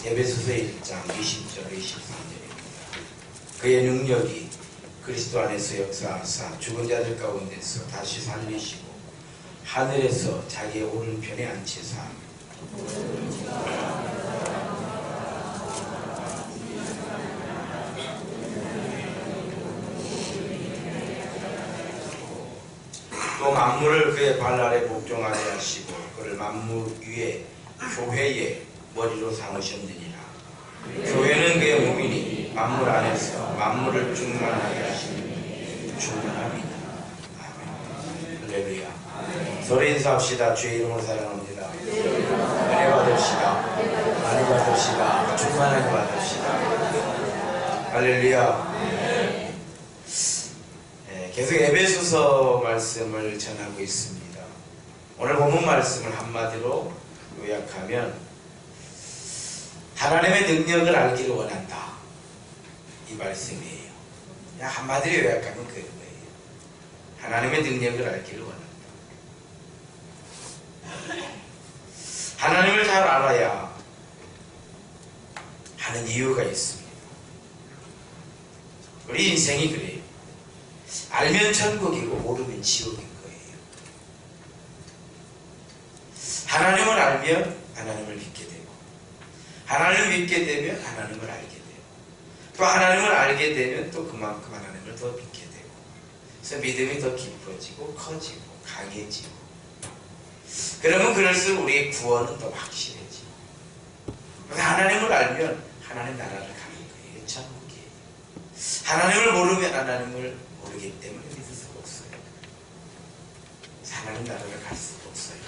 에베소서 1장 20절 23절입니다. 그의 능력이 그리스도 안에서 역사하사 죽은 자들 가운데서 다시 살리시고 하늘에서 자기의 오른편에 앉히사 또 만물을 그의 발 아래 복종하게 하시고 그를 만물 위에 교회의 머리로 삼으셨느니라. 교회는 그의 몸이니 만물 안에서 만물을 충만하게 하시니 충만합니다. 아멘. 할렐루야. 서로 인사합시다. 주의 이름으로 사랑합니다. 은혜 받읍시다. 많이 받읍시다. 충만하게 받읍시다. 할렐루야. 계속 에베소서 말씀을 전하고 있습니다. 오늘 본문 말씀을 한마디로 요약하면 하나님의 능력을 알기를 원한다, 이 말씀이에요. 그냥 한마디로 요약하면 그거예요. 하나님의 능력을 알기를 원한다. 하나님을 잘 알아야 하는 이유가 있습니다. 우리 인생이 그래요. 알면 천국이고 모르면 지옥인 거예요. 하나님을 알면 하나님을 믿게 되고, 하나님을 믿게 되면 하나님을 알게 되고, 또 하나님을 알게 되면 또 그만큼 하나님을 더 믿게 되고, 그래서 믿음이 더 깊어지고 커지고 강해지고, 그러면 그럴수록 우리의 구원은 더 확실해지고, 하나님을 알면 하나님 나라를 가는 거예요. 천국이에요. 하나님을 모르면 하나님을 모르기 때문에 믿을 수가 없어요. 하나님 나라를 갈 수가 없어요.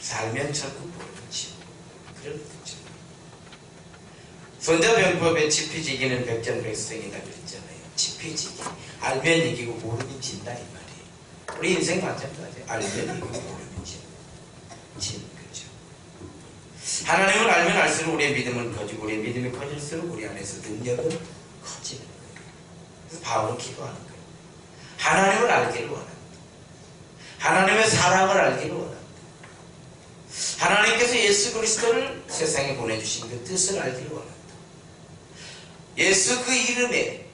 살면 천국, 모르면 지옥. 그런 거죠. 손자병법에 지피지기는 백전백승이다 그랬잖아요. 지피지기. 알면 이기고 모르면 진다, 이 말이에요. 우리 인생 마찬가지예요. 알면 이기고 모르면 진 거죠. 하나님을 알면 알수록 우리의 믿음은 커지고, 우리의 믿음이 커질수록 우리 안에서 능력은 커지는 거예요. 그래서 바울은 기도하는 거예요. 하나님을 알기를 원한다. 하나님의 사랑을 알기를 원한다. 하나님께서 예수 그리스도를 세상에 보내주신 그 뜻을 알기를 원한다. 예수 그 이름에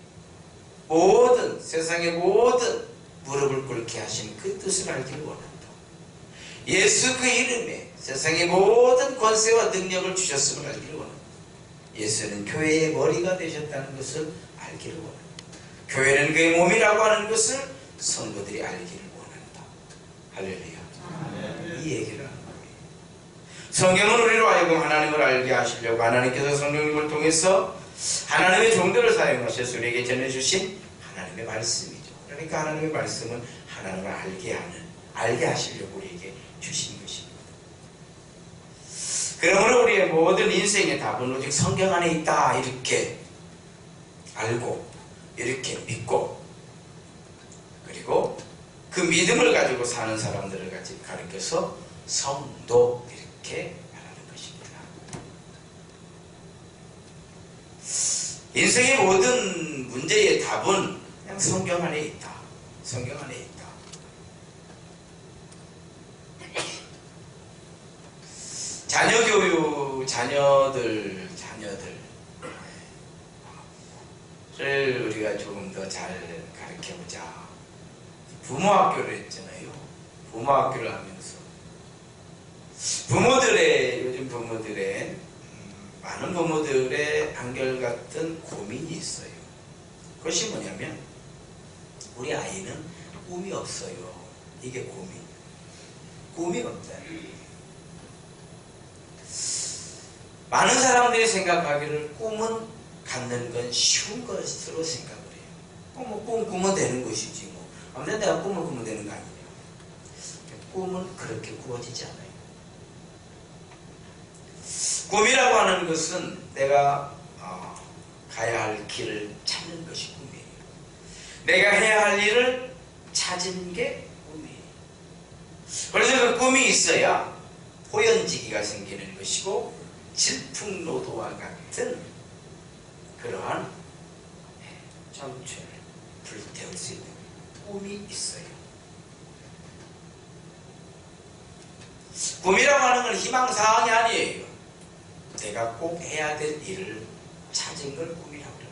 모든 세상의 모든 무릎을 꿇게 하신 그 뜻을 알기를 원한다. 예수 그 이름에 세상의 모든 권세와 능력을 주셨음을 알기를 원한다. 예수는 교회의 머리가 되셨다는 것을 알기를 원한다. 교회는 그의 몸이라고 하는 것을 성도들이 알기를 원한다. 할렐루야. 이 얘기를 하는 거예요. 성경은 우리로 하여금 하나님을 알게 하시려고 하나님께서 성령님을 통해서 하나님의 종들을 사용하셔서 우리에게 전해주신 하나님의 말씀이죠. 그러니까 하나님의 말씀은 하나님을 알게 하시려고 우리에게 주신 것입니다. 그러므로 우리의 모든 인생의 답은 오직 성경 안에 있다, 이렇게 알고 이렇게 믿고, 그리고 그 믿음을 가지고 사는 사람들을 가르쳐서 성도, 이렇게 말하는 것입니다. 인생의 모든 문제의 답은 그냥 성경 안에 있다. 성경 안에 있다. 자녀 교육, 자녀들을 우리가 조금 더 잘 가르쳐보자. 부모학교를 했잖아요. 부모학교를 하면서 요즘 부모들의 많은 부모들의 한결같은 고민이 있어요. 그것이 뭐냐면 우리 아이는 꿈이 없어요. 이게 꿈이 없다. 많은 사람들이 생각하기를 꿈은 갖는 건 쉬운 것으로 생각을 해요. 꿈 꾸면 되는 것이지 뭐. 아무튼 내가 꿈을 꾸면 되는 거 아니에요. 꿈은 그렇게 꾸어지지 않아요. 꿈이라고 하는 것은 내가 가야 할 길을 찾는 것이 꿈이에요. 내가 해야 할 일을 찾은 게 꿈이에요. 그래서 그 꿈이 있어야 호연지기가 생기는 것이고, 질풍노도와 같은 그러한 청춘을 불태울 수 있는 꿈이 있어요. 꿈이라고 하는 건 희망사항이 아니에요. 내가 내가 꼭 해야 될 일을 찾은 걸 꿈이라고 그래요.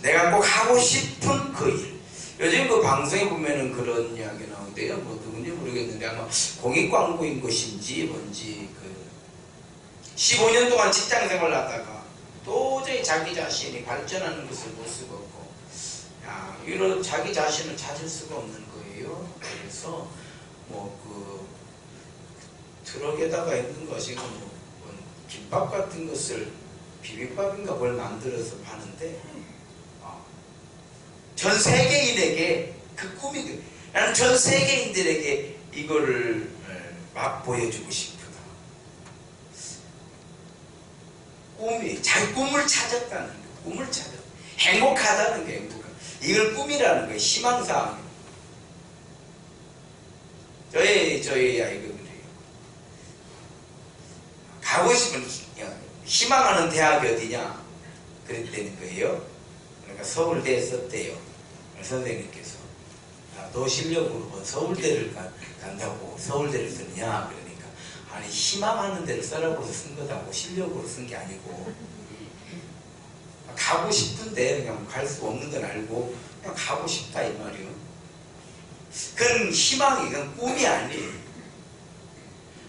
내가 꼭 하고 싶은 그 일. 요즘 그 방송에 보면은 그런 이야기 나오는데요. 뭐 누군지 모르겠는데 아마 공익광고인 것인지 뭔지 15년 동안 직장 생활을 하다가 도저히 자기 자신이 발전하는 것을 볼 수가 없고, 이런 자기 자신을 찾을 수가 없는 거예요. 그래서 트럭에다가 있는 것이 김밥 같은 것을 비빔밥인가 뭘 만들어서 파는데, 전 세계인에게 그 꿈이, 나는 전 세계인들에게 이거를 막 보여주고 싶구나. 자기 꿈을 찾았다는 거, 꿈을 찾았다. 행복하다는 게 행복한. 이걸 꿈이라는 거예요. 희망사항. 저희 아이가 그래요. 가고 싶은, 희망하는 대학이 어디냐? 그랬다는 거예요. 그러니까 서울대에 썼대요. 선생님께서. 너 실력으로 서울대를 간다고 서울대를 쓰느냐? 그러니까. 아니, 희망하는 데를 써라고 쓴 거다고 실력으로 쓴 게 아니고. 가고 싶은데 그냥 갈 수 없는 건 알고 그냥 가고 싶다 이 말이요. 그건 희망이, 그건 꿈이 아니에요.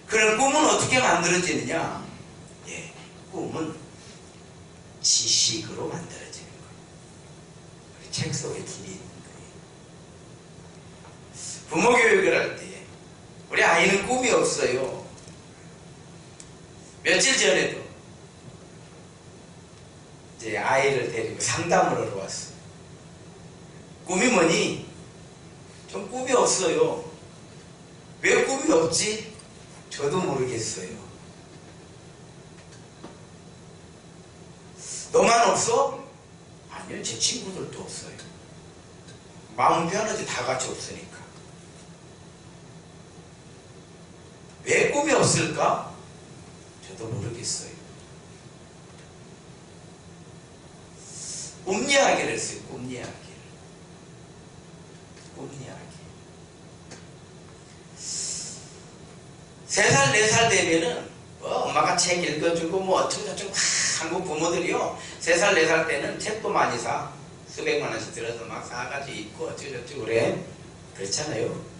그런 꿈은 어떻게 만들어지느냐? 꿈은 지식으로 만들어지는 거예요. 책 속에 길이 있는 거예요. 부모 교육을 할 때 우리 아이는 꿈이 없어요. 며칠 전에도 이제 아이를 데리고 상담을 하러 왔어요. 꿈이 뭐니? 좀 꿈이 없어요. 왜 꿈이 없지? 저도 모르겠어요. 너만 없어? 아니요, 제 친구들도 없어요. 마음 편하지, 다 같이 없으니까. 왜 꿈이 없을까? 저도 모르겠어요. 꿈 이야기를 했어요. 꿈 이야기를. 꿈 이야기. 3살, 4살 되면은 엄마가 책 읽어주고 어쩌고저쩌고 한국 부모들이요. 3살, 4살 때는 책도 많이 사. 수백만 원씩 들어서 막 사가지고 읽고 어쩌고저쩌고 그래. 그렇잖아요.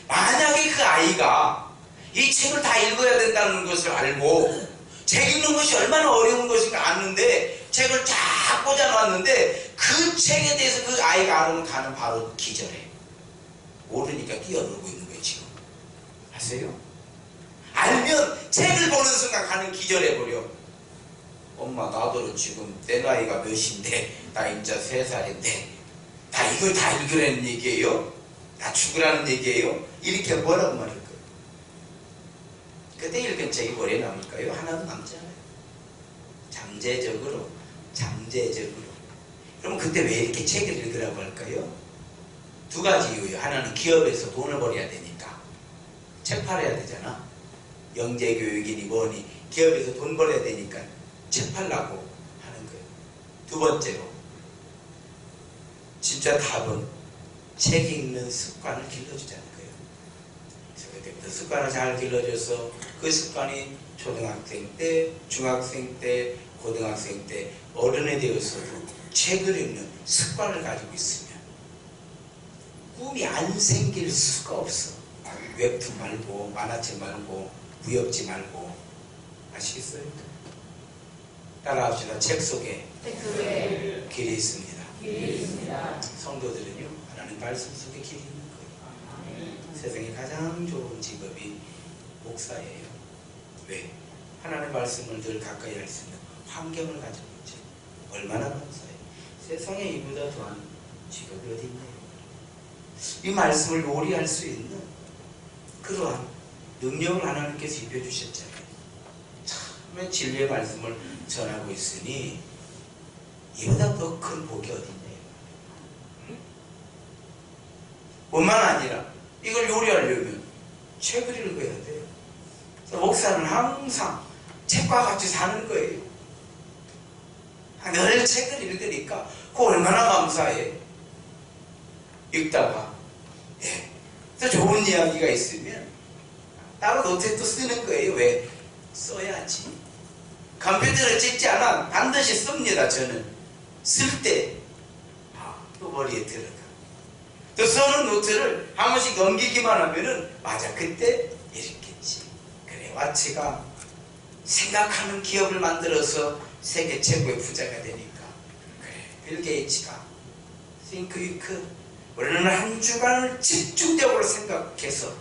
만약에 그 아이가 이 책을 다 읽어야 된다는 것을 알고 책 읽는 것이 얼마나 어려운 것인가 아는데 책을 쫙 꽂아놨는데 그 책에 대해서 그 아이가 알면 가는 바로 기절해. 모르니까 뛰어놀고 있는 거예요 지금. 아세요? 알면 책을 보는 순간 가는 기절해버려. 엄마 나도 지금 내 나이가 몇인데 나 이제 3살인데 나 이걸 다 읽으라는 얘기예요? 나 죽으라는 얘기예요? 이렇게 뭐라고 말할 거예요? 그때 읽은 책이 오래 남을까요? 하나도 남지 않아요. 잠재적으로. 그럼 그때 왜 이렇게 책을 읽으라고 할까요? 2가지 이유예요. 하나는 기업에서 돈을 벌어야 되니까. 책 팔아야 되잖아. 영재교육이니 뭐니 기업에서 돈 벌어야 되니까 책 팔라고 하는 거예요. 2번째로 진짜 답은 책 읽는 습관을 길러주자는 거예요. 그래서 그때부터 습관을 잘 길러줘서 그 습관이 초등학생 때, 중학생 때, 고등학생 때 어른이 되어서도 책을 읽는 습관을 가지고 있으면 꿈이 안 생길 수가 없어. 웹툰 말고 만화책 말고 무협지 말고. 아시겠어요? 따라합시다. 책 속에 길이 있습니다. 성도들은요 하나님 말씀 속에 길이 있는 거예요. 세상에 가장 좋은 직업이 목사예요. 왜? 하나님의 말씀을 늘 가까이 할 수 있는 환경을 가지고 있지. 얼마나 감사해요. 세상에 이보다 더한 직업이 어디 있나요? 이 말씀을 요리할 수 있는 그러한 능력을 하나님께서 입혀주셨잖아요. 참 진리의 말씀을 전하고 있으니 이보다 더 큰 복이 어디 있나요? 뿐만 아니라 이걸 요리하려면 책을 읽어야 돼요. 목사는 항상 책과 같이 사는 거예요. 늘 책을 읽으니까 그거 얼마나 감사해. 읽다가 또 좋은 이야기가 있으면 따로 노트에 또 쓰는 거예요. 왜? 써야지. 컴퓨터를 찍지 않아 반드시 씁니다. 저는 쓸 때 또 머리에 들어가. 또 써는 노트를 한 번씩 넘기기만 하면은 맞아, 그때 이랬겠지. 그래, 와치가 생각하는 기업을 만들어서 세계 최고의 부자가 되니까. 그래, 빌 게이츠가 think week, 우리는 한 주간을 집중적으로 생각해서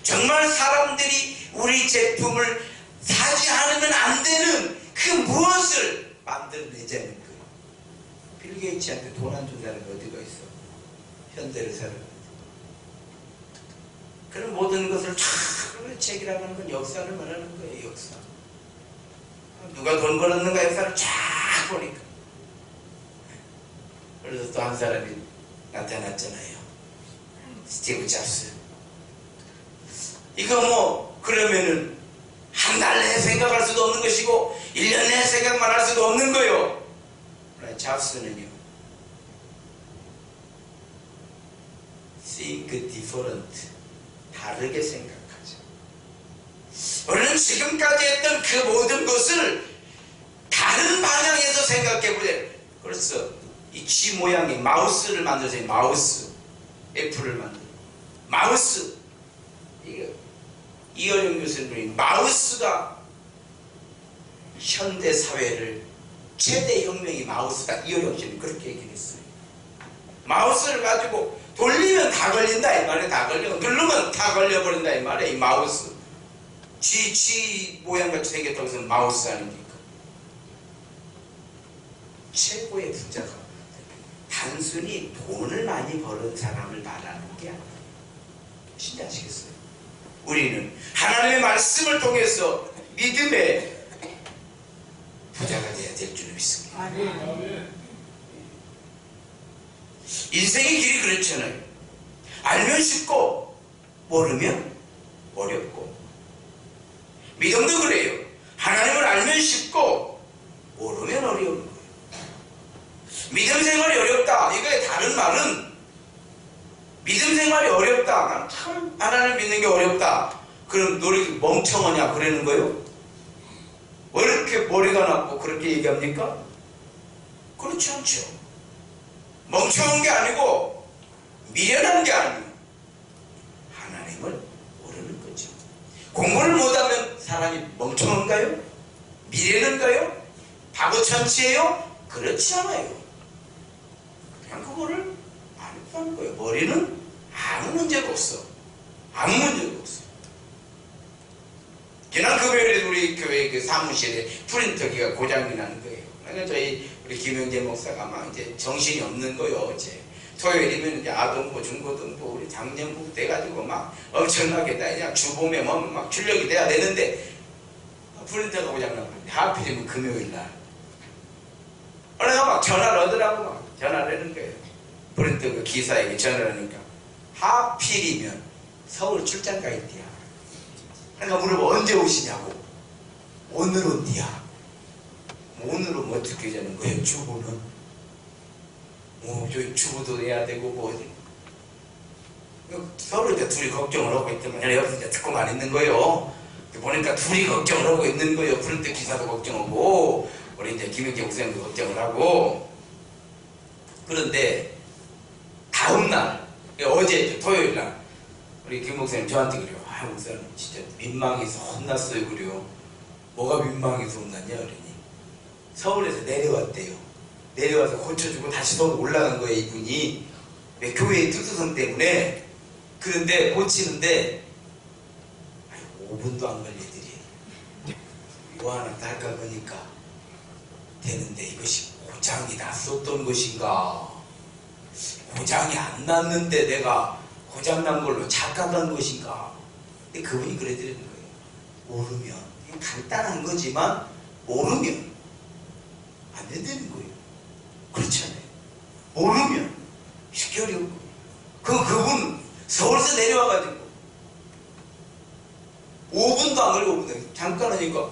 정말 사람들이 우리 제품을 사지 않으면 안 되는 그 무엇을 만들어내자는 거예요. 빌 게이츠한테 돈 안 준 사람이 어디가 있어? 현대를 살아가는. 그런 모든 것을 쫙 책이라고 하는 건 역사를 말하는 거예요. 역사. 누가 돈 벌었는가 역사를 쫙 보니까. 그래서 또 한 사람이 나타났잖아요. 스티브 잡스. 이거 뭐 그러면은 한 달 내에 생각할 수도 없는 것이고 1년 내에 생각만 할 수도 없는 거요. 잡스는요, think different, 다르게 생각하죠. 우리는 지금까지 했던 그 모든 것을 다른 방향에서 생각해보자. 그래서 이 G 모양의 마우스를 만들어서 마우스, 애플을 만들어 마우스. 이거 이어령 교수님이 마우스가 현대 사회를 최대 혁명이 마우스다. 이어령 교수님 그렇게 얘기했어요. 마우스를 가지고 돌리면 다 걸린다 이 말에, 다 걸려. 누르면 다 걸려버린다 이 말에. 이 마우스 G 모양같이 생겼다고 해서 마우스 아닙니까? 최고의 부자가 단순히 돈을 많이 버는 사람을 말하는 게 아니에요. 신뢰하시겠어요? 우리는 하나님의 말씀을 통해서 믿음의 부자가 되어야 될 줄 믿습니다. 인생의 길이 그렇잖아요. 알면 쉽고 모르면 어렵고. 믿음도 그래요. 하나님을 알면 쉽고 모르면 어려운 거예요. 믿음 생활이 어렵다. 이거의 다른 말은 믿음 생활이 어렵다. 난 참 하나님을 믿는 게 어렵다. 그럼 너희 멍청하냐 그러는 거예요? 왜 이렇게 머리가 나쁘고 그렇게 얘기합니까? 그렇지 않죠. 멍청한 게 아니고 미련한 게 아니에요. 하나님을 모르는 거죠. 공부를 못하면 사람이 멍청한가요? 미련한가요? 바보천치예요? 그렇지 않아요. 그냥 그거를 안 했다는 거예요. 머리는 아무 문제가 없어. 아무 문제가 없어. 지난 금요일에 우리 교회 그 사무실에 프린터기가 고장이 나는 거예요. 그러니까 저희 우리 김영재 목사가 막 이제 정신이 없는 거예요. 어제 토요일이면 이제 아동부, 중고등부, 우리 작년부 돼가지고 막 엄청나게 그냥 주봄에 막 출력이 돼야 되는데 프린터가 고장나고 하필이면 금요일 날. 그래서 막 전화를 하더라고. 막 전화를 하는 거예요. 프린터 그 기사에게 전화를 하니까 하필이면 서울 출장 가 있대요. 그러니까 물어봐 언제 오시냐고. 오늘 온디야. 오늘은 뭐 어떻게 하자는 거예요? 주부는 저희 주부도 해야 되고 뭐 어디 서로 이제 둘이 걱정을 하고 있더만 여기서 이제 듣고만 있는 거예요. 보니까 둘이 걱정을 하고 있는 거예요. 프린트 기사도 걱정하고 우리 이제 김영재 목사님도 걱정을 하고. 그런데 다음날 어제 토요일 날 우리 김 목사님 저한테 그래요. 아 목사님 진짜 민망해서 혼났어요. 그래요. 뭐가 민망해서 혼났냐 그러니 서울에서 내려왔대요. 내려와서 고쳐주고 다시 서울 올라간 거예요. 이분이 왜 교회의 특수성 때문에. 그런데 고치는데 5분도 안 걸리더래. 뭐 하나 할까 보니까 되는데 이것이 고장이 났었던 것인가, 고장이 안 났는데 내가 고장난 걸로 착각한 것인가. 근데 그분이 그래드리는 거예요. 모르면, 이건 간단한 거지만 모르면 안 되는 거예요. 그렇잖아요. 모르면 쉽게 어려운 거예요. 그분 서울에서 내려와가지고 5분도 안 걸리고 잠깐 하니까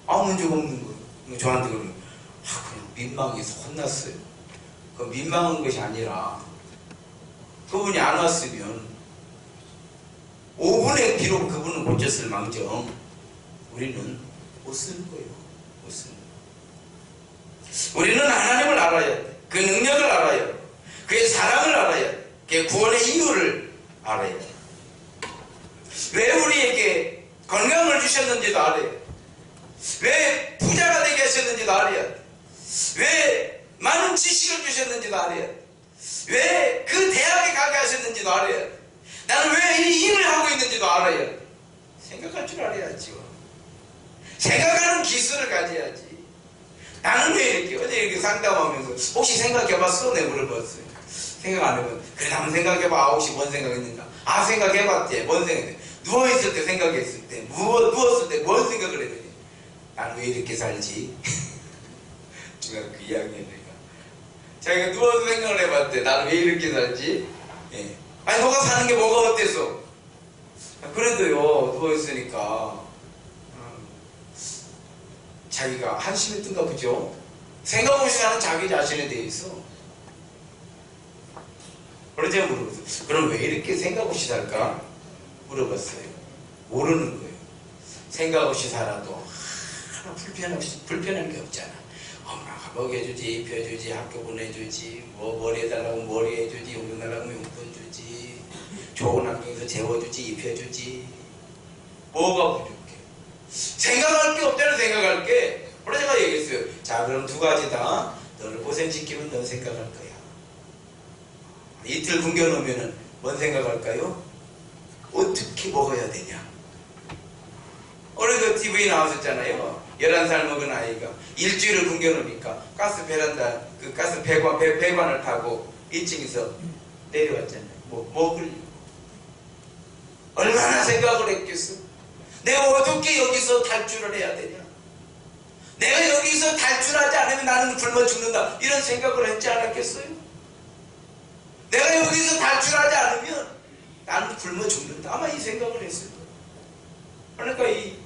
아무 문제가 없는 거예요. 저한테 그러면 그냥 민망해서 혼났어요. 그 민망한 것이 아니라 그분이 안 왔으면 5분에 비록 그분은 고쳤을 망정 우리는 못 쓰는 거예요. 못 쓰는 거예요. 우리는 하나님을 알아야 돼. 그 능력을 알아야 돼. 그의 사랑을 알아야 돼. 그의 구원의 이유를 알아야 돼. 왜 우리에게 건강을 주셨는지도 알아야 돼. 왜 부자가 되게 하셨는지도 알아야 돼. 왜 많은 지식을 주셨는지도 알아야 돼. 왜 그 대학에 가게 하셨는지도 알아야 돼. 나는 왜 이 일을 하고 있는지도 알아야 돼. 생각할 줄 알아야지요. 생각하는 기술을 가져야지. 나는 왜 이렇게 어제 이렇게 상담하면서 혹시 생각해봤어? 내가 물어봤어요. 생각 안 해봤. 그래 한번 생각해봐. 혹시 뭔 생각했는가? 아 생각해봤지. 뭔 생각했는데 누워있을 때 생각했을 때 누웠을 때 뭔 생각을 했더니 나는 왜 이렇게 살지? 중학교 2학년이니까 자기가 누워서 생각을 해봤대. 나는 왜 이렇게 살지? 예. 아니 너가 사는 게 뭐가 어때서? 그래도요 누워있으니까 자기가 한심이 뜬가 보죠. 생각 없이 사는 자기 자신에 대해서. 그래서 제가 물어봤어요. 그럼 왜 이렇게 생각 없이 살까? 물어봤어요. 모르는 거예요. 생각 없이 살아도 하나 불편한 게 없잖아. 엄마가 먹여주지, 입혀주지, 학교 보내주지, 뭐 머리 해달라고 머리 해주지, 용돈 달라고 용돈 주지, 좋은 환경에서 재워주지, 입혀주지. 뭐가 부족해? 생각할 게 없다는 생각할 게. 그래서 제가 얘기했어요. 자 그럼 두 가지다. 너를 고생시키면 넌 생각할 거야. 이틀 굶겨놓으면 뭔 생각할까요? 어떻게 먹어야 되냐. 오늘도 TV에 나왔었잖아요. 11살 먹은 아이가 일주일을 굶겨놓으니까 가스 베란다 그 가스 배관을 타고 1층에서 내려왔잖아요. 먹으려고. 얼마나 생각을 했겠어. 내가 어떻게 여기서 탈출을 해야 되냐. 내가 여기서 탈출하지 않으면 나는 굶어 죽는다. 이런 생각을 했지 않았겠어요? 내가 여기서 탈출하지 않으면 나는 굶어 죽는다. 아마 이 생각을 했을 거예요. 그러니까 이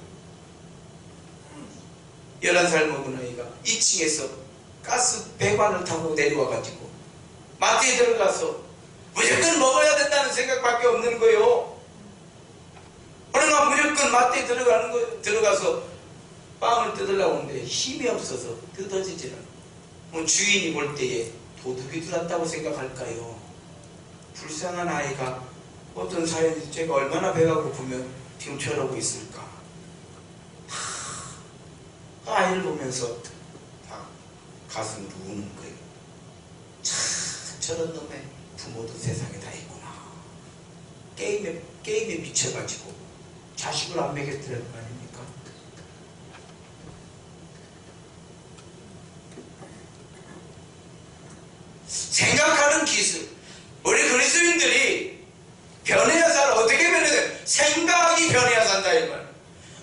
11살 먹은 아이가 2층에서 가스 배관을 타고 내려와가지고 마트에 들어가서 무조건 먹어야 된다는 생각밖에 없는 거예요. 그러나 무조건 마트에 들어가는 거예요. 들어가서 빵을 뜯으려고 하는데 힘이 없어서 뜯어지질 않아요. 주인이 볼 때에 도둑이 들었다고 생각할까요? 불쌍한 아이가 어떤 사연이 제가 얼마나 배가 고프면 지금 저러고 있을까. 아이를 보면서 다 가슴으로 우는 거예요. 참 저런 놈의 부모도 세상에 다 있구나. 게임에 미쳐가지고 자식을 안 먹였더라는 거 아닙니까? 생각하는 기술. 우리 그리스도인들이 변해야 살아. 어떻게 변해야 돼? 생각이 변해야 산다 이 말.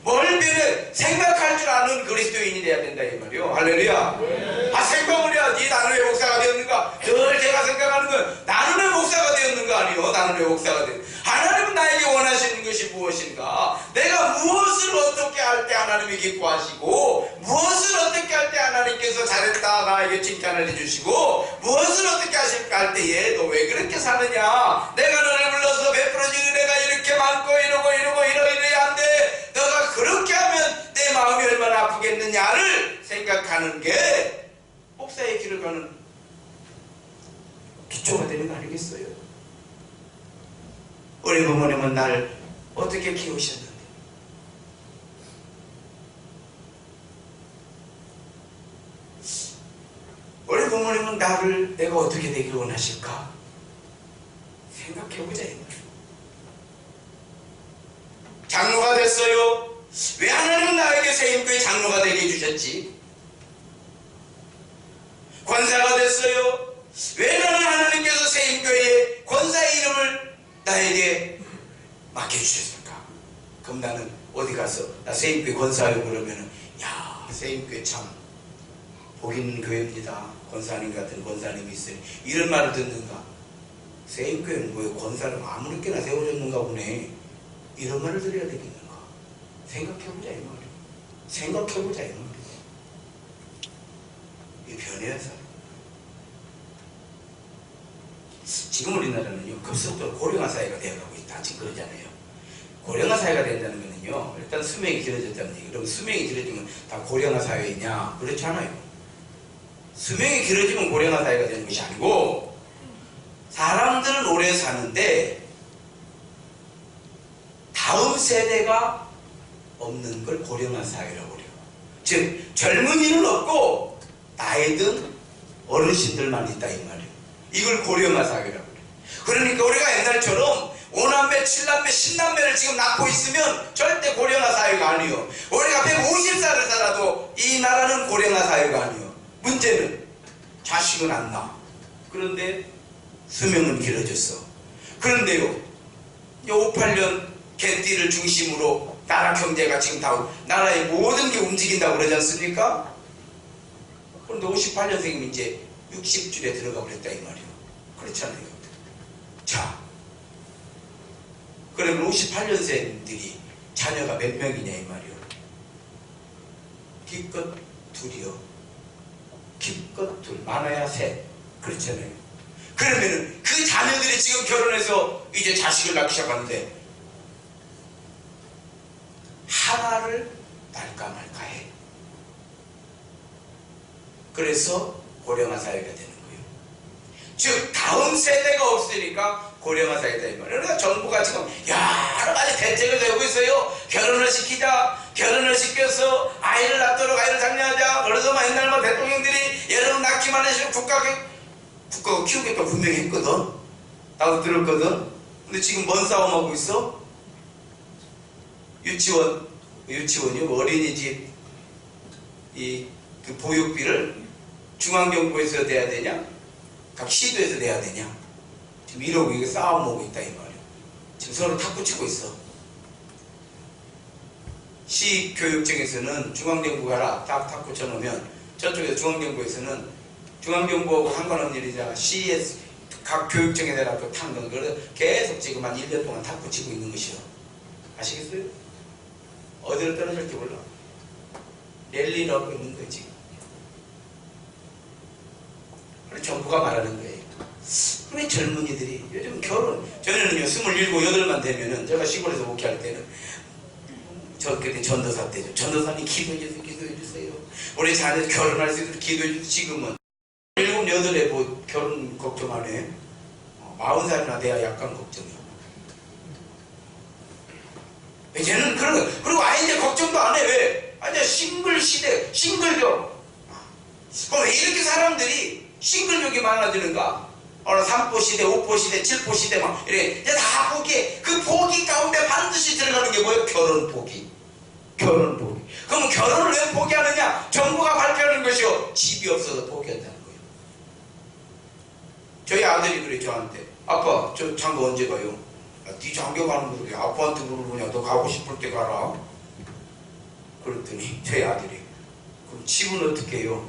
뭘 변해? 생각할 줄 아는 그리스도인이 돼야 된다 이 말이요. 할렐루야. 네. 아 생각을 해야지. 나는 왜 목사가 되었는가? 늘 제가 생각하는 건 나는 왜 목사가 되었는가 아니요. 나는 왜 목사가 되었는가? 하나님은 나에게 원하시는 것이 무엇인가? 내가 무엇을 어떻게 할 때 하나님이 기뻐하시고 무엇을 어떻게 할 때 하나님께서 잘했다 나에게 칭찬을 해주시고 무엇을 어떻게 하실까 할 때에 너 왜 그렇게 사느냐? 내가 너를 불러서 베풀어진 은혜가 이렇게 많고 이러해야 한데 너가 그렇게 하면 내 마음이 얼마나 아프겠느냐를 생각하는 게 목사의 길을 가는 기초가 되는 거 아니겠어요? 우리 부모님은 나를 어떻게 키우셨는데 우리 부모님은 나를 내가 어떻게 되길 원하실까? 생각해보자 이 말이에요. 장로가 됐어요. 왜 하나님은 나에게 세임교회 장로가 되게 해주셨지? 권사가 됐어요. 왜 나는 하나님께서 세임교회의 권사의 이름을 나에게 맡겨주셨을까? 그럼 나는 어디 가서 나 세임교회 권사하려고 그러면은 야 세임교회 참 복 있는 교회입니다. 권사님 같은 권사님이 있으니 이런 말을 듣는가? 세임교회는 뭐예요? 권사를 아무렇게나 세워줬는가 보네. 이런 말을 들어야 되겠는가? 생각해보자 이 말이에요. 생각해보자 이 말이에요. 이 변해서 지금 우리나라는요 급속도로 고령화 사회가 되어가고 있다 지금 그러잖아요. 고령화 사회가 된다는 거는요 일단 수명이 길어졌다는 얘기. 그럼 수명이 길어지면 다 고령화 사회이냐? 그렇지 않아요. 수명이 길어지면 고령화 사회가 되는 것이 아니고, 사람들은 오래 사는데 다음 세대가 없는 걸 고령화 사회라고 그래요. 즉 젊은이는 없고 나이 든 어르신들만 있다 이 말이에요. 이걸 고령화 사회라고 그래요. 그러니까 우리가 옛날처럼 5남매, 7남매, 10남매를 지금 낳고 있으면 절대 고령화 사회가 아니에요. 우리가 150살을 살아도 이 나라는 고령화 사회가 아니에요. 문제는 자식은 안 낳아. 그런데 수명은 길어졌어. 그런데요, 58년 개띠를 중심으로 나라 경제가 지금 다 나라의 모든 게 움직인다고 그러지 않습니까? 그런데 58년생이면 이제 60줄에 들어가 버렸다 이 말이에요. 그렇잖아요. 자, 그러면 58년생들이 자녀가 몇 명이냐 이 말이에요. 기껏 둘이요. 기껏 둘, 많아야 셋. 그렇잖아요. 그러면은 그 자녀들이 지금 결혼해서 이제 자식을 낳기 시작하는데 하나를 낳을까 말까 해. 그래서 고령화 사회가 되는 거예요. 즉 다음 세대가 없으니까 고령화 사회다 이 말이에요. 그러니까 정부가 지금 여러 가지 대책을 내고 있어요. 결혼을 시키자, 결혼을 시켜서 아이를 낳도록 아이를 장려하자. 그래서 막 옛날 대통령들이 여러분 낳기만 해서 국가가 키우겠다 분명히 했거든. 나도 들었거든. 근데 지금 뭔 싸움하고 있어? 유치원이 어린이집 그 보육비를 중앙정부에서 내야 되냐? 각 시도에서 내야 되냐? 지금 이러고 이게 싸움하고 있다 이 말이야. 지금 서로 탁구 치고 있어. 시교육청에서는 중앙정부가 딱 탁구 쳐놓으면 저쪽에서 중앙정부에서는 중앙정부하고 상관없는 일이자 시에서 각 교육청에 대라 또 탁는 걸 계속 지금 한 1년 동안 탁구 치고 있는 것이요. 아시겠어요? 어디로 떨어질지 몰라. 랠리를 하고 있는 거지. 그래서 정부가 말하는 거예요. 왜 젊은이들이 요즘 저는요 27, 8만 되면은 제가 시골에서 목회할 때는 그때 전도사 때죠. 전도사님 기도해 주세요. 우리 자녀 결혼할 수 있도록 기도해 주세요. 지금은 7, 8에 뭐 결혼 걱정 안 해. 40살이나 돼야 약간 걱정이야. 쟤는 그리고 아예 이제 걱정도 안 해. 왜? 이제 싱글 시대, 싱글족. 그럼 왜 이렇게 사람들이 싱글족이 많아지는가? 3포 시대, 5포 시대, 7포 시대 막 이래. 이제 다 포기. 그 포기 가운데 반드시 들어가는 게 뭐예요? 결혼 포기. 결혼 포기. 그럼 결혼을 왜 포기하느냐? 정부가 발표하는 것이요. 집이 없어서 포기한다는 거예요. 저희 아들이 그래 저한테. 아빠, 저 장가 언제 가요? 네 장가 가는 거 그래. 아빠한테 물어보냐. 너 가고 싶을 때 가라. 그랬더니 저희 아들이 그럼 집은 어떻게 해요?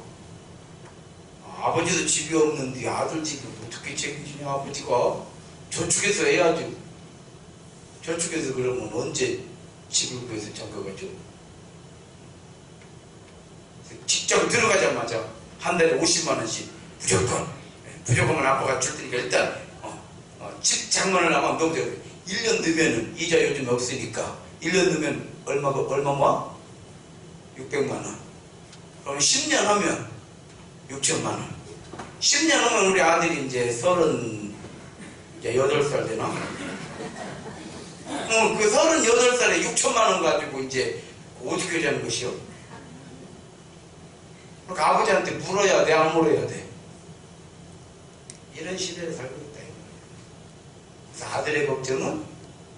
아버지도 집이 없는데 아들 집을 어떻게 책임지냐 아버지가. 저축해서 해야지. 저축해서 그러면 언제 집을 구해서 장가가죠? 직접 들어가자마자 한 달에 50만 원씩 무조건 아빠가 줄 테니까 일단 집 장만을 하면 너무 돼요. 1년 넣으면 이자 요즘 없으니까 1년 넣으면 얼마 모아? 600만 원. 그럼 10년 하면 6천만 원. 10년 하면 우리 아들이 이제 38살 되나? 그 38살에 6천만 원 가지고 이제 어떻게 하자는 것이요? 그러니까 아버지한테 물어야 돼, 안 물어야 돼? 이런 시대를 살고 있다. 그래서 아들의 걱정은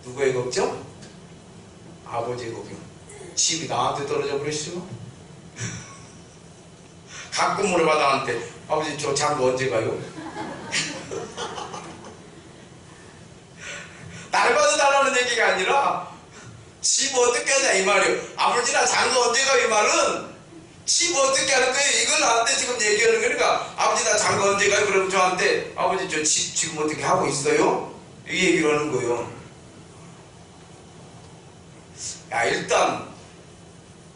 누구의 걱정? 아버지의 걱정. 집이 나한테 떨어져 버렸어. 가끔 물어봐 나한테. 아버지 저 장가 언제 가요? 날 받아달라는 얘기가 아니라 집 어떻게 하냐 이 말이에요. 아버지나 장가 언제 가 이 말은 집 어떻게 하는 거예요? 이걸 나한테 지금 얘기하는 거니까 아버지 나 장가 언제 가요? 그러면 저한테 아버지 저 집 지금 어떻게 하고 있어요? 이 얘기를 하는 거예요. 야 일단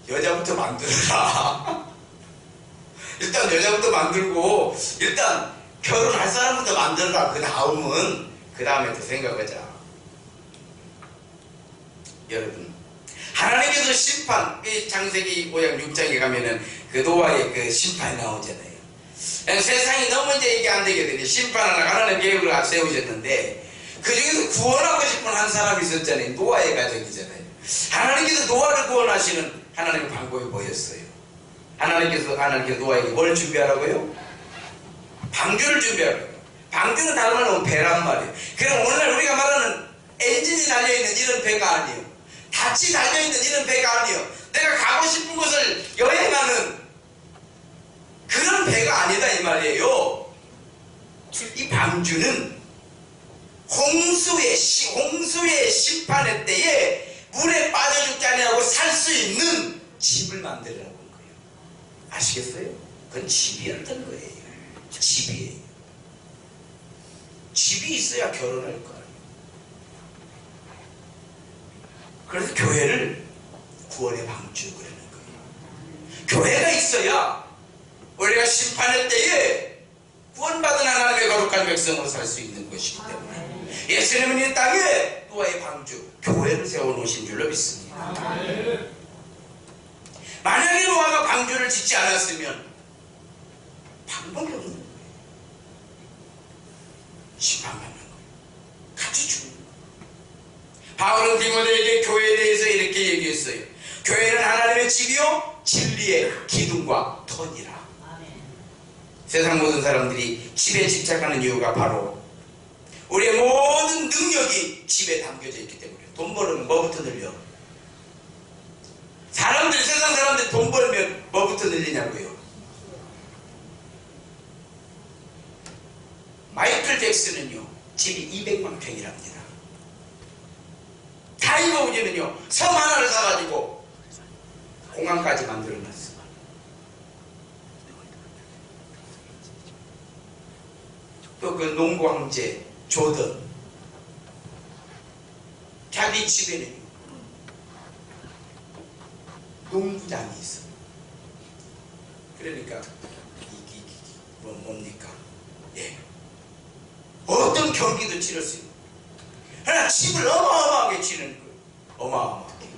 여자부터 만들어라. 일단 여자부터 만들고 일단 결혼할 사람부터 만들어라. 그 다음에 또 생각하자. 여러분 하나님께서 심판, 이 창세기 5장 6장에 가면은 그 노아의 그 심판이 나오잖아요. 세상이 너무 이제 이게 안 되게 되니 심판하는 하나님 계획을 세우셨는데 그 중에서 구원하고 싶은 한 사람이 있었잖아요. 노아의 가정이잖아요. 하나님께서 노아를 구원하시는 하나님의 방법이 뭐였어요? 하나님께서 노아에게 뭘 준비하라고요? 방주를 준비하라고요. 방주는 다른 말로 배란 말이에요. 그럼 오늘날 우리가 말하는 엔진이 달려있는 이런 배가 아니에요. 닻이 달려있는 이런 배가 아니에요. 내가 가고 싶은 곳을 여행하는 그런 배가 아니다 이 말이에요. 이 방주는 홍수의 심판의 때에 물에 빠져 죽지 아니하고 살 수 있는 집을 만들라고 한 거예요. 아시겠어요? 그건 집이었던 거예요. 집이에요. 집이 있어야 결혼할 거 아니에요. 그래서 교회를 구원의 방주 그러는 거예요. 교회가 있어야 우리가 심판의 때에 구원받은 하나님의 거룩한 백성으로 살 수 있는 것이기 때문에 예수님은 이 땅에 노아의 방주, 교회를 세워놓으신 줄로 믿습니다. 만약에 노아가 방주를 짓지 않았으면 방법이 없는 거예요. 심판받는 거예요. 같이 죽는 거예요. 바울은 디모데에게 교회에 대해서 이렇게 얘기했어요. 교회는 하나님의 집이요 진리의 기둥과 터니라. 세상 모든 사람들이 집에 집착하는 이유가 바로 우리의 모든 능력이 집에 담겨져 있기 때문에. 돈 벌으면 뭐부터 늘려? 세상 사람들이 돈 벌면 뭐부터 늘리냐고요? 마이클 잭슨은요 집이 200만 평이랍니다. 타이거 우즈는요 섬 하나를 사가지고 공항까지 만들어놨어. 또 그 농구 황제 조던 자기 집에는 농구장이 있어. 그러니까 뭡니까? 예. 어떤 경기도 치를 수 있는. 하나 집을 어마어마하게 치는 거. 어마어마하게.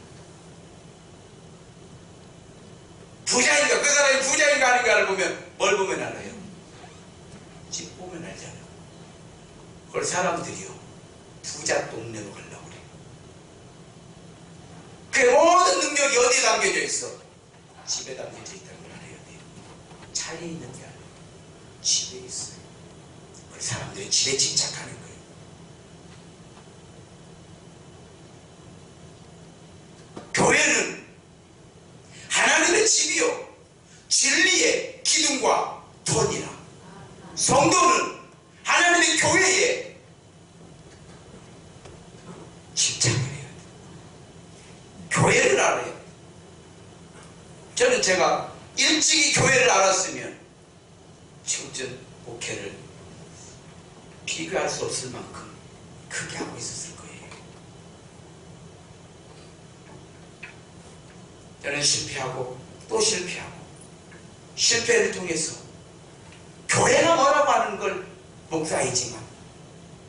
부자인가 그 사람이 부자인가 아닌가를 보면 뭘 보면 알아요? 집 보면 알잖아. 그걸 사람들이요 부자 동네로 가려고 그래. 그 모든 능력이 어디에 담겨져 있어? 집에 담겨져 있다는 걸 알아야 돼요. 차에 있는 게 아니에요. 집에 있어요. 그 사람들이 집에 집착하는 거예요. 교회는 하나님의 집이요 진리의 기둥과 턴이라. 성도는 하나님의 교회에 집착을 해야 돼요. 교회를 알아야 돼요. 저는 제가 일찍이 교회를 알았으면 지금쯤 목회를 비교할 수 없을 만큼 크게 하고 있었을 거예요. 저는 실패하고 또 실패하고 실패를 통해서 교회가 뭐라고 하는 걸 목사이지만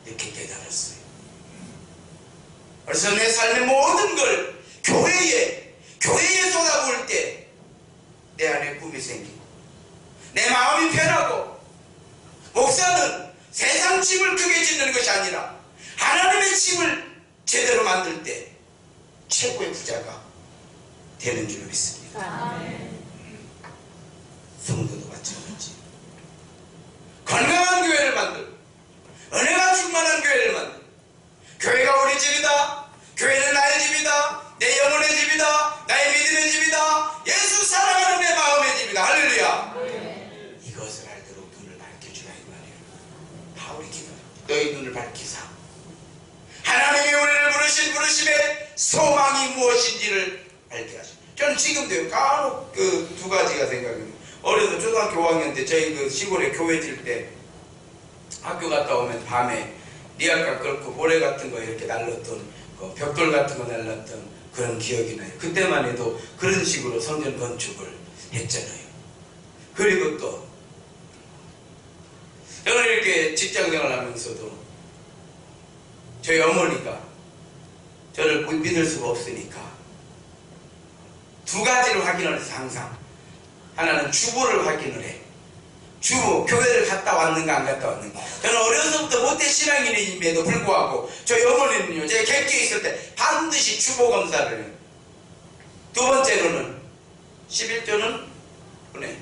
이렇게 깨달았어요. 그래서 내 삶의 모든 걸 교회에 쏟아부을 때 내 안에 꿈이 생기고 내 마음이 편하고, 목사는 세상 집을 크게 짓는 것이 아니라 하나님의 집을 제대로 만들 때 최고의 부자가 되는 줄 믿습니다. 성도도 마찬가지. 건강한 교회를 만들고 은혜가 충만한 교회를 만들고, 교회가 우리 집이다, 교회는 나의 집이다, 내 영혼의 집이다, 나의 믿음의 집이다, 예수 사랑하는 내 마음의 집이다. 할렐루야. 이것을 알도록 눈을 밝혀주라 이 말이에요. 바울이 기도해. 너희 눈을 밝히사 하나님이 우리를 부르신 부르심의 소망이 무엇인지를 알게 하시오. 저는 지금도요 간혹 그 두 가지가 생각해요. 어려서 초등학교 5학년 때 저희 그 시골에 교회 질 때 학교 갔다 오면 밤에 리아카 끓고 모래 같은 거 이렇게 날렸던 그 벽돌 같은 거 날렸던 그런 기억이 나요. 그때만 해도 그런 식으로 성전 건축을 했잖아요. 그리고 또 저는 이렇게 직장생활 하면서도 저희 어머니가 저를 믿을 수가 없으니까 두 가지를 확인을 해서 항상, 하나는 주보를 확인을 해. 주부, 교회를 갔다 왔는가 안 갔다 왔는가. 저는 어려서부터 못된 신앙인임에도 불구하고 저희 어머니는요, 제가 객기에 있을 때 반드시 주보 검사를 해요. 두 번째로는 11조는 보내.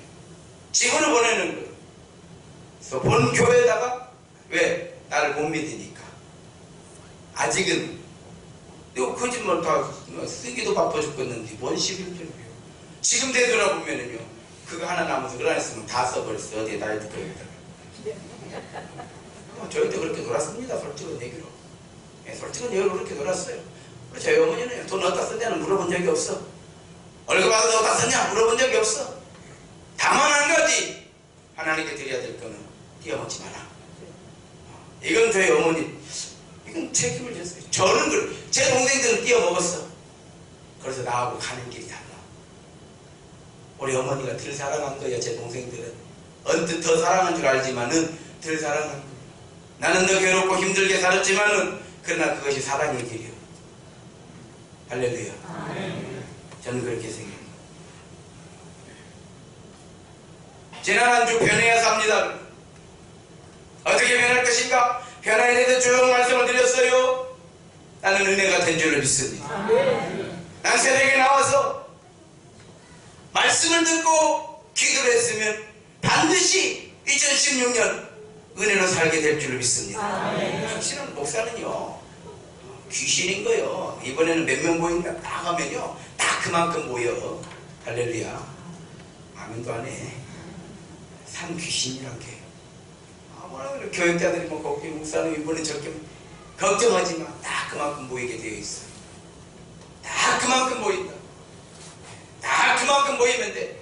직원을 보내는 거예요. 그래서 본 교회에다가 왜? 나를 못 믿으니까. 아직은 이거 거짓말 다 쓰기도 바빠 죽겠는데 뭔 11조예요. 지금 되돌아보면은요, 그거 하나 남아서 그거 안 했으면 다 써버렸어. 어디에 다 해도 거기다가. 저희도 그렇게 놀았습니다. 솔직한 얘기로. 예, 솔직한 얘기로 그렇게 놀았어요. 저희 어머니는 돈 어디다 썼냐는 물어본 적이 없어. 월급 받아서 어디다 썼냐 물어본 적이 없어. 다만 한 가지, 하나님께 드려야 될 거는 띄어먹지 마라. 이건 저희 어머니, 이건 책임을 졌어요. 저는 제 동생들은 띄어먹었어. 그래서 나하고 가는 길이 달라. 우리 어머니가 덜 사랑한 거야. 제 동생들은 언뜻 더 사랑한 줄 알지만은 덜 사랑한 거야. 나는 더 괴롭고 힘들게 살았지만은 그러나 그것이 사랑의 길이요. 할렐루야. 저는 그렇게 생각합니다. 지난 한 주 변해야 삽니다. 어떻게 변할 것인가? 변화에 대해서 쭉 말씀을 드렸어요. 나는 은혜가 된 줄로 믿습니다. 난 새벽에 나와서 말씀을 듣고 기도를 했으면 반드시 2016년 은혜로 살게 될 줄로 믿습니다. 확실한 목사는요, 귀신인 거요. 이번에는 몇 명 모인다 딱 하면요, 다 그만큼 모여. 할렐루야. 아멘도 안 해. 산 귀신이란 게. 뭐라 그래. 교육자들이 뭐 걱정, 목사님 이번에 저렇게 걱정하지 마. 다 그만큼 모이게 되어 있어. 다 그만큼 모인다. 다 그만큼 모이면 돼.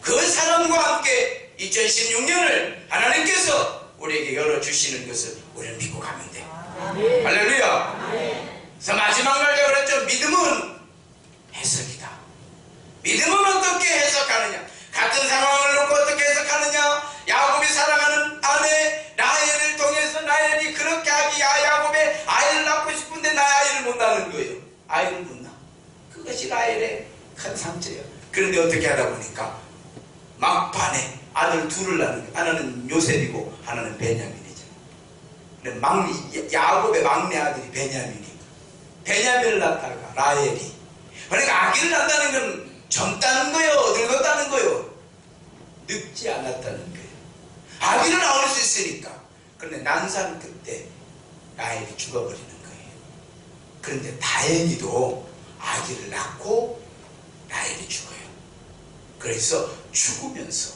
그 사람과 함께 2016년을 하나님께서 우리에게 열어주시는 것을 우리는 믿고 가면 돼. 할렐루야. 그래서 마지막 날 제가 그랬죠. 믿음은 해석이다. 믿음은 어떻게 해석하느냐. 같은 상황을 놓고 어떻게 해석하느냐. 야곱이 사랑하는 아내 라헬을 통해서 라헬이 그렇게 하기 야곱의 아이를 낳고 싶은데 나 아이를 못 낳는 거예요. 아이를 못 낳아. 그것이 라헬의 큰 상처예요. 그런데 어떻게 하다 보니까 막판에 아들 둘을 낳는 거예요. 하나는 요셉이고 하나는 베냐민이죠. 근데 야곱의 막내 아들이 베냐민을 낳다가 라헬이, 그러니까 아기를 낳는다는 건 젊다는 거예요, 늙었다는 거예요, 늙지 않았다는 거예요. 아기를 낳을 수 있으니까. 그런데 난산 그때 라헬이 죽어버리는 거예요. 그런데 다행히도 아기를 낳고 라헬이 죽어요. 그래서 죽으면서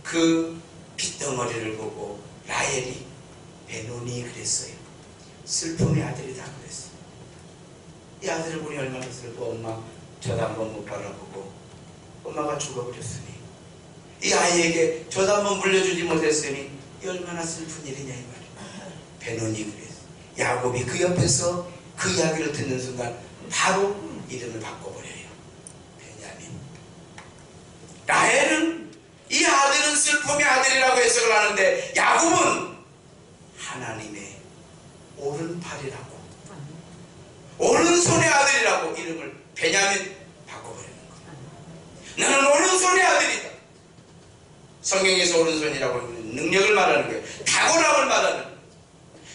그 핏덩어리를 보고 라헬이 베노니 그랬어요. 슬픔의 아들이다 그랬어요. 이 아들을 보니 얼마나 슬퍼. 엄마 저도 한번 못 바라보고 엄마가 죽어버렸으니, 이 아이에게 저도 한번 물려주지 못했으니 이 얼마나 슬픈 일이냐 이 말이에요. 베노니 그랬어요. 야곱이 그 옆에서 그 이야기를 듣는 순간 바로 이름을 바꿔버려요. 베냐민. 라헬은, 이 아들은 슬픔의 아들이라고 해석을 하는데 야곱은 하나님의 오른팔이라고, 오른손의 아들이라고 이름을 베냐민 바꿔버리는 거예요. 나는 오른손의 아들이다. 성경에서 오른손이라고 하는 능력을 말하는 거예요. 탁월함을 말하는 거예요.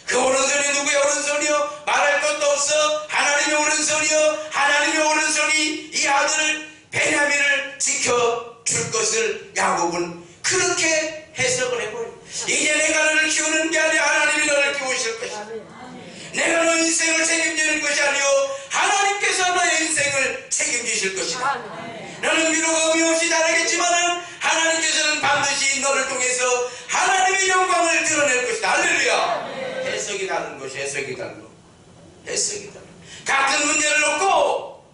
그 오른손이 누구의 오른손이요? 말할 것도 없어. 하나님의 오른손이요. 하나님의 오른손이 이 아들을 베냐민을 지켜줄 것을 야곱은 그렇게 해석을 해버려요. 이제 내가 너를 키우는 게 아니라 하나님이 너를 키우실 것이다. 내가 너 인생을 책임지는 것이 아니요 하나님께서 너의 인생을 책임지실 것이다. 너는 비록 의미 없이 자라겠지만 하나님께서는 반드시 너를 통해서 하나님의 영광을 드러낼 것이다. 할렐루야. 해석이 다른 것이 해석이 다른 것. 해석이 다른 것. 같은 문제를 놓고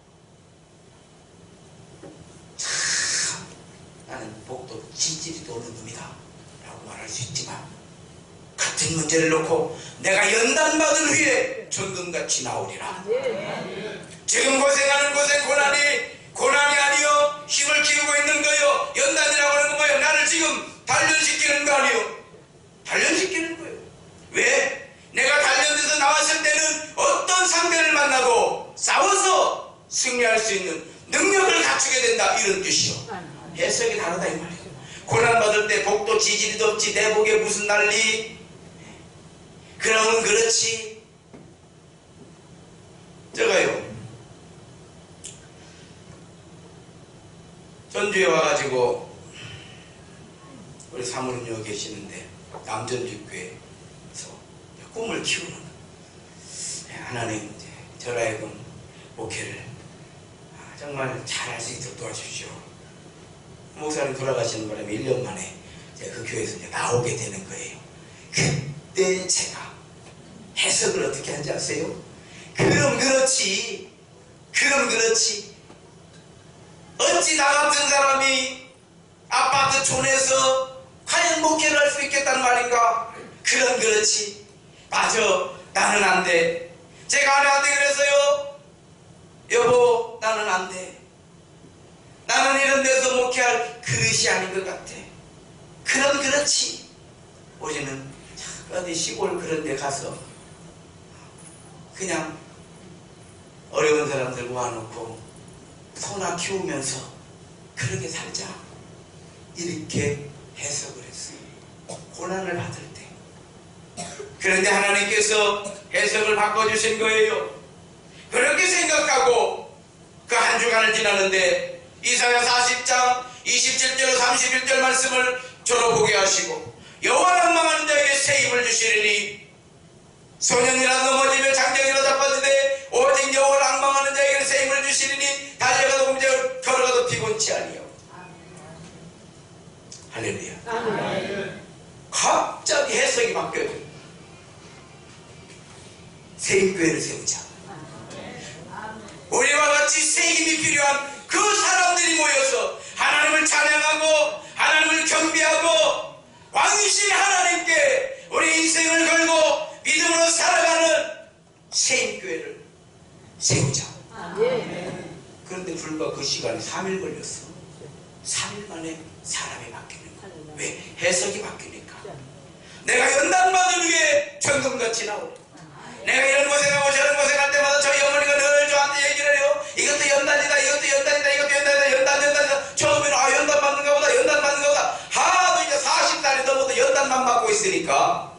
참 나는 복도 질질이 도는 놈이다 라고 말할 수 있지만, 같은 문제를 놓고 내가 연단받은 후에 천금같이 나오리라. 지금 고생하는 고생, 고난이 아니요 힘을 키우고 있는 거요. 연단이라고 하는 건 뭐예요? 나를 지금 단련시키는 거 아니요. 단련시키는 거예요. 왜? 내가 단련돼서 나왔을 때는 어떤 상대를 만나도 싸워서 승리할 수 있는 능력을 갖추게 된다, 이런 뜻이요. 해석이 다르다 이 말이에요. 고난받을 때 복도 지지리도 없지 내 복에 무슨 난리. 그러면 그렇지. 제가요 전주에 와가지고 우리 사모님 여기 계시는데 남전주교회에서 꿈을 키우는 하나님 저를 하여금 목회를 정말 잘할 수 있도록 도와주십시오. 목사님 돌아가시는 바람에 1년 만에 제가 그 교회에서 이제 나오게 되는 거예요. 그때 제가 해석을 어떻게 하는지 아세요? 그럼 그렇지. 그럼 그렇지. 어찌 나 같은 사람이 아파트 촌에서 과연 목회를 할 수 있겠다는 말인가? 그럼 그렇지. 맞아. 나는 안 돼. 제가 아내한테 그랬어요. 여보, 나는 안 돼. 나는 이런 데서 목회할 그릇이 아닌 것 같아. 그럼 그렇지. 우리는 어디 시골 그런 데 가서 그냥 어려운 사람들 모아놓고 소나 키우면서 그렇게 살자. 이렇게 해석을 했어요. 고난을 받을 때. 그런데 하나님께서 해석을 바꿔주신 거예요. 그렇게 생각하고 그 한 주간을 지나는데 이사야 40장 27절 31절 말씀을 저로 보게 하시고 여호와 낭망하는 자에게 새 힘을 주시리니 소년이라 넘어지며 장정이라 자빠지되 오직 여호와 낭망하는 자에게 새 힘을 주시리니 달려가도 움직여 걸어가도 피곤치 아니요. 할렐루야. 갑자기 해석이 바뀌어요. 새 교회를 세우자. 우리와 같이 새 힘이 필요한 그 사람들이 모여서 하나님을 찬양하고 하나님을 경배하고 왕이신 하나님께 우리 인생을 걸고 믿음으로 살아가는 새 교회를 세우자. 그런데 불과 그 시간이 3일 걸렸어. 3일 만에 사람이 바뀌는 거야. 왜? 해석이 바뀌니까. 내가 연단받을 위해 천금같이 나오고 내가 이런 고생하고 저런 고생할 때마다 저희 어머니가 늘 저한테 얘기를 해요. 이것도 연단이다, 이것도 연단이다, 이것도 연단이다, 연단이다. 처음에는 연단 받는가 보다, 연단 받는가 보다. 하도 이제 40달이 넘어도 연단만 받고 있으니까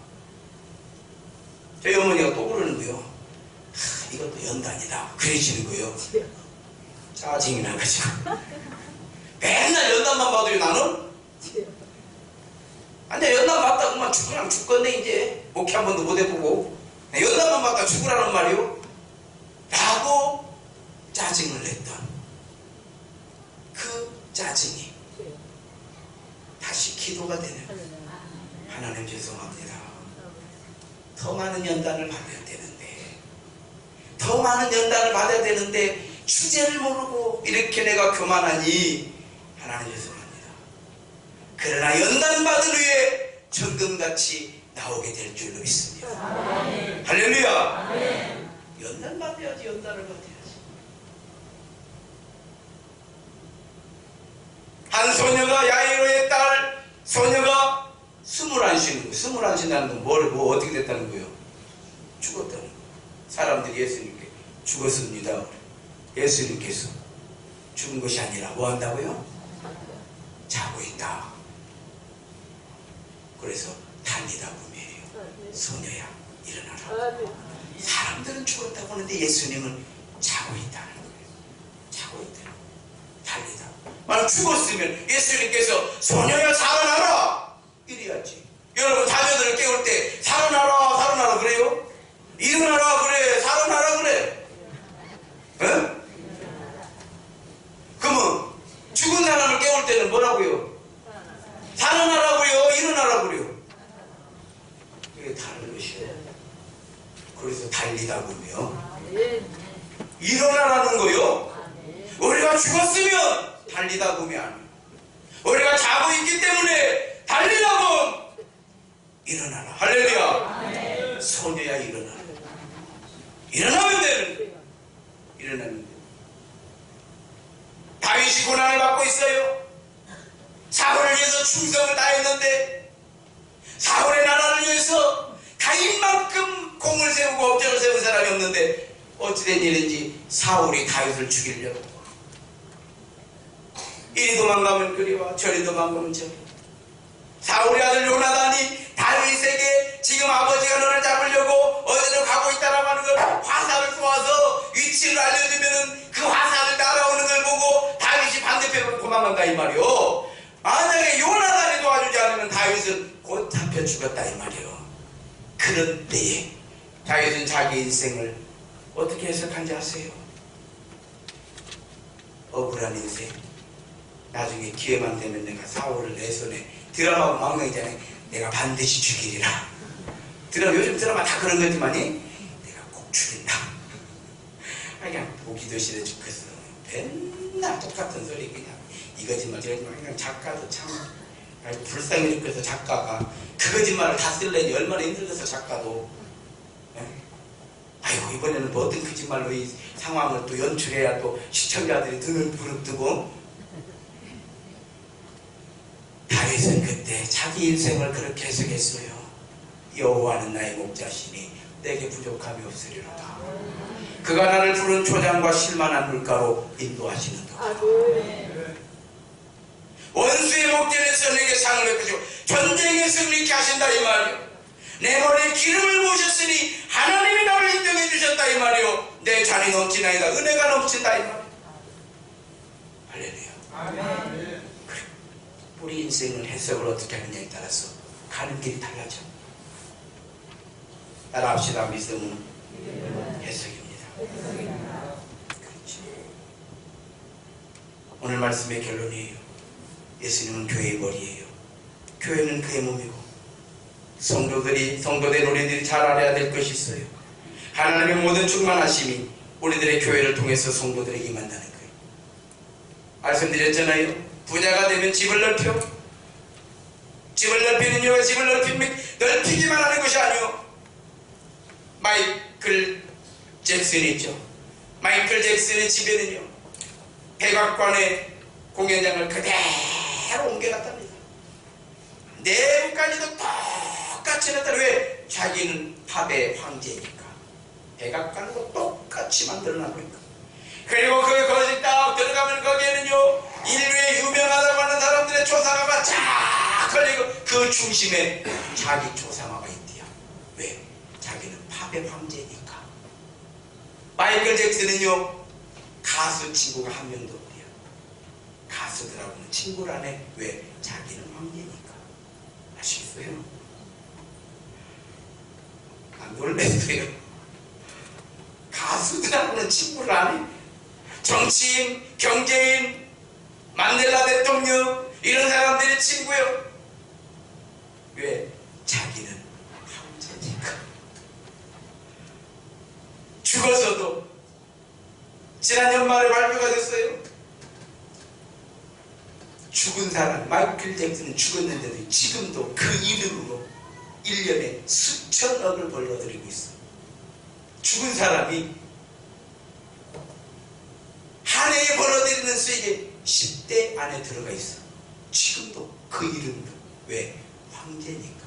저희 어머니가 또 그러는 거예요. 이것도 연단이다. 그러시는 거예요. 짜증이 나가지고. 맨날 연단만 받아요, 나는? 근데 연단 받다 그만 죽으라면 죽겠네, 이제. 목회 한 번도 못 해보고. 연단만 받다 죽으라는 말이요. 라고 짜증을 냈던 그 짜증이 다시 기도가 되는. 하나님 죄송합니다. 더 많은 연단을 받아야 되는데, 더 많은 연단을 받아야 되는데 주제를 모르고 이렇게 내가 교만하니 하나님 죄송합니다. 그러나 연단받을 위해 천금같이 나오게 될 줄로 믿습니다. 아멘. 할렐루야. 아멘. 연단받아야지. 연단을 받아야지. 한 소녀가 야이로의 딸 소녀가 숨을 안 쉬는 거예요. 숨을 안 쉰다는 건 뭐 어떻게 됐다는 거예요? 죽었다는 거예요. 사람들이 예수님께 죽었습니다. 예수님께서 죽은 것이 아니라 뭐 한다고요? 자고 있다. 그래서 달리다 보면요. 소녀야 일어나라. 사람들은 죽었다고 하는데 예수님은 자고 있다는 거예요. 자고 있다. 달리다. 만약 죽었으면 예수님께서 소녀야 살아나라 이래야지. 여러분 자녀들을 깨울 때 살아나라 살아나라 그래요? 일어나라 그래 살아나라 그래. 에? 그러면 죽은 사람을 깨울 때는 뭐라고요? 살아나라고요? 일어나라고요? 그게 다른 것이에요. 그래서 달리다 보면 일어나라는 거요. 우리가 죽었으면 달리다 보면 안 해요. 우리가 자고 있기 때문에 달리다 보면 일어나라. 할렐루야. 소녀야 일어나라. 일어나면 되는 거예요. 일어나면 돼요. 다윗이 고난을 받고 있어요. 사울을 위해서 충성을 다했는데 사울의 나라를 위해서 다윗만큼 공을 세우고 업적을 세운 사람이 없는데 어찌된 일인지 사울이 다윗을 죽이려고 이리 도망가면 그리 와 저리 도망가면 저리 사울의 아들 요나단이 다윗에게 지금 아버지가 너를 잡으려고 어디로 가고 있다라고 하는 걸 화살을 쏘아서 위치를 알려주면은 그 화살을 날아오는 걸 보고 다윗이 반대편으로 도망간다 이 말이요. 만약에 요나단이 도와주지 않으면 다윗은 곧 잡혀 죽었다 이 말이요. 그런 때에 다윗은 자기 인생을 어떻게 해석한지 아세요? 억울한 인생. 나중에 기회만 되면 내가 사울을 내 손에 드라마 망명이잖아요. 내가 반드시 죽이리라. 요즘 드라마 다 그런 거지만이 내가 꼭 죽인다. 그냥 보기도 싫어 죽겠어. 맨날 똑같은 소리 그냥 이거짓말 저거짓말. 그냥 작가도 참 불쌍해 죽겠어. 작가가 그 거짓말을 다 쓸려니 얼마나 힘들겠어 작가도. 아이고 이번에는 뭐 어떤 거짓말로 이 상황을 또 연출해야 또 시청자들이 등을 부릅뜨고. 다윗은 그때 자기 인생을 그렇게 해석했어요. 여호와는 나의 목자시니 내게 부족함이 없으리로다. 그가 나를 푸른 초장과 실만한 물가로 인도하시는도다. 원수의 목전에서 내게 상을 베푸시고 전쟁에 승리케 하신다 이 말이요. 내 머리에 기름을 부으셨으니 하나님이 나를 인정해 주셨다 이 말이요. 내 잔이 넘치나이다. 은혜가 넘친다 이 말이요. 할렐루야. 아멘. 우리 인생을 해석을 어떻게 하느냐에 따라서 가는 길이 달라져. 따라합시다. 믿음은 해석입니다. 그렇지. 오늘 말씀의 결론이에요. 예수님은 교회의 머리예요. 교회는 그의 몸이고 성도된 우리들이 잘 알아야 될 것이 있어요. 하나님의 모든 충만하심이 우리들의 교회를 통해서 성도들에게 임한다는 거예요. 말씀드렸잖아요. 부자가 되면 집을 넓혀. 집을 넓히는 이유가 집을 넓히기만 하는 것이 아니요. 마이클 잭슨이 있죠. 마이클 잭슨의 집에는요 백악관의 공연장을 그대로 옮겨갔답니다. 내부까지도 똑같이 했다. 왜? 자기는 팝의 황제니까. 백악관도 똑같이 만들어놨으니까. 그리고 거기 딱 들어가면 거기에는요 인류에 유명하다고 하는 사람들의 조상화가 쫙 걸리고 그 중심에 자기 조상화가 있대요. 왜? 자기는 팝의 황제니까. 마이클 잭슨은요 가수 친구가 한 명도 없대요. 가수들하고는 친구라네. 왜? 자기는 황제니까. 아시겠어요? 안 놀랬어요. 가수들하고는 친구를 안 해. 정치인, 경제인, 만델라 대통령 이런 사람들이 친구요. 왜? 자기는 황제니까. 죽어서도 지난 연말에 발표가 됐어요. 죽은 사람 마이클 잭슨은 죽었는데도 지금도 그 이름으로 1년에 수천억을 벌어들이고 있어. 죽은 사람이 한 해에 벌어들이는 수익의 10대 안에 들어가 있어. 지금도 그 이름으로. 왜? 황제니까.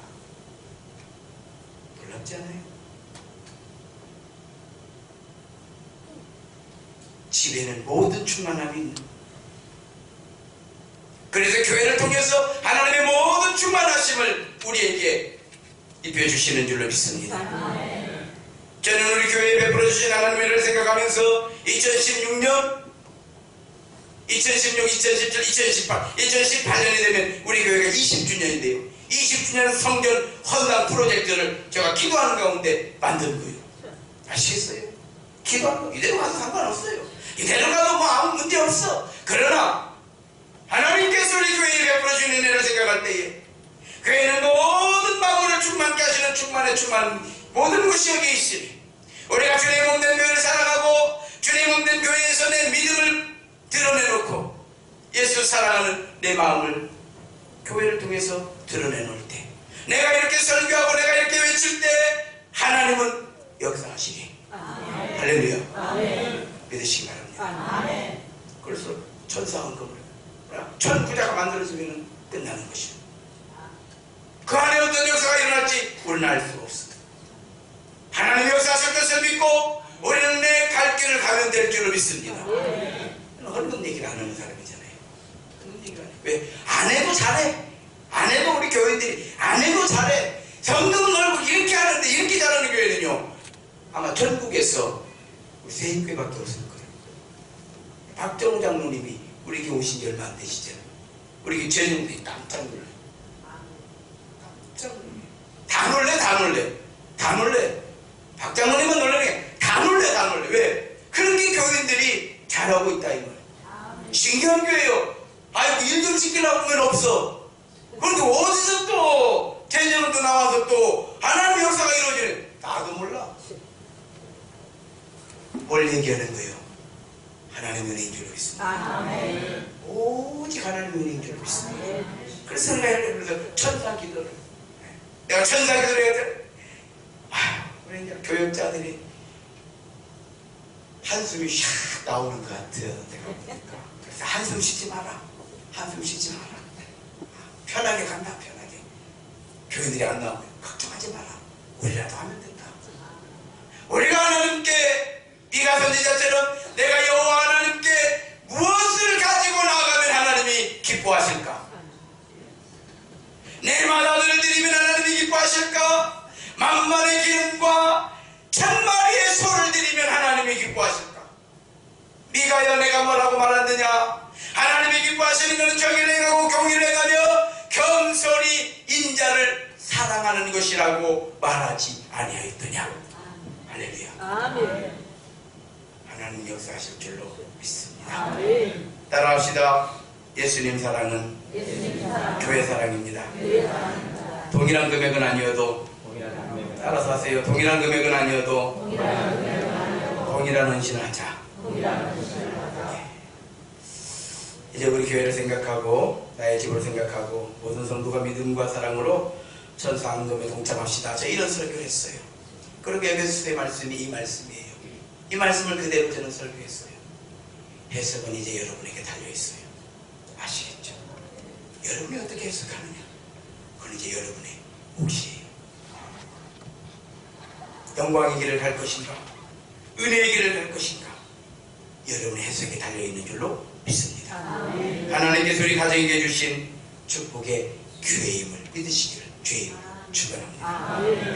놀랍지 않아요? 집에는 모든 충만함이 있는. 그래서 교회를 통해서 하나님의 모든 충만하심을 우리에게 입혀주시는 줄로 믿습니다. 저는 우리 교회에 베풀어 주신 하나님의 일을 생각하면서 2016년 2016, 2017, 2018, 2018년이 되면 우리 교회가 20주년인데요. 20주년 성전 헌당 프로젝트를 제가 기도하는 가운데 만든 거예요. 아시겠어요? 기도하는 거 이대로 가도 상관없어요. 이대로 가도 뭐 아무 문제 없어. 그러나 하나님께서 우리 교회에 베풀어 주는 은혜를 생각할 때에 교회는 모든 마음을 충만케 하시는 충만의 충만 모든 것이 여기 있으니 우리가 주님의 몸된 교회를 사랑하고 주님의 몸된 교회에서 내 믿음을 드러내놓고 예수 사랑하는 내 마음을 교회를 통해서 드러내놓을 때 내가 이렇게 설교하고 내가 이렇게 외칠 때 하나님은 역사하시니. 아멘. 할렐루야. 아멘. 믿으시기 바랍니다. 아멘. 그래서 천사헌금을 천부자가 만들어지면 끝나는 것이요. 그 안에 어떤 역사가 일어날지 우리는 알 수가 없습니다. 하나님의 역사하실 것을 믿고 우리는 내 갈 길을 가면 될 줄로 믿습니다. 헐건 얘기를 안 하는 사람이잖아요. 그런 얘기를 안 해. 왜? 안 해도 잘해. 안 해도 우리 교회들이 안 해도 잘해. 성경 넓고 이렇게 하는데 이렇게 잘하는 교회는요, 아마 전국에서 우리 세 교회밖에 없을 거예요. 박정우 장로님이 우리 교회 오신 지 얼마 안 되시죠? 우리 교회 전용들이 깜짝 놀래. 깜짝 놀래. 다 놀래. 박 장로님은 놀래네. 다 놀래. 왜? 그렇게 교인들이 잘하고 있다 이 말이에요. 신기한 교회요. 아이고 일 좀 시키려고 하면 없어. 그런데 어디서 또 대전도 나와서 또 하나님의 역사가 이루어지네. 나도 몰라. 뭘 얘기하는 거예요? 하나님의 은혜인 줄 믿습니다. 오직 하나님의 은혜인 줄 믿습니다. 그래서 내가 천사 기도를, 내가 천사 기도를 해야 돼. 우리 이제 교육자들이 한숨이 샥 나오는 것 같아요. 내가 보니까. 그래서 한숨 쉬지 마라. 편하게 간다. 편하게. 교인들이 안 나오면 걱정하지 마라. 우리라도 하면 된다. 우리가 하나님께, 네가 선지자처럼 내가 여호와 하나님께 무엇을 가지고 나아가면 하나님이 기뻐하실까? 내 마다들을 드리면 하나님이 기뻐하실까? 만만의 기름과 천마리의 소를 드리면 하나님이 기뻐하실까? 미가야 내가 뭐라고 말하느냐? 하나님이 기뻐하시는 것은 정의를 행하고 공의를 행하며 겸손히 인자를 사랑하는 것이라고 말하지 아니하였더냐? 할렐루야. 아멘. 하나님 역사하실 줄로 믿습니다. 아멘. 따라합시다. 예수님 사랑은 교회 사랑입니다. 동일한 금액은 아니어도, 따라서 하세요. 동일한 금액은 아니어도 동일한 헌신을 하자. 이제 우리 교회를 생각하고 나의 집을 생각하고 모든 성도가 믿음과 사랑으로 천사 앙금에 동참합시다. 저 이런 설교를 했어요. 그리고 에베소서의 말씀이 이 말씀이에요. 이 말씀을 그대로 저는 설교했어요. 해석은 이제 여러분에게 달려있어요. 아시겠죠? 여러분이 어떻게 해석하느냐, 그건 이제 여러분의 몫이에요. 영광의 길을 갈 것인가, 은혜의 길을 갈 것인가, 여러분의 해석에 달려있는 줄로 믿습니다. 하나님께서 우리 가정에게 주신 축복의 교회임을 믿으시기를 주의 축원합니다.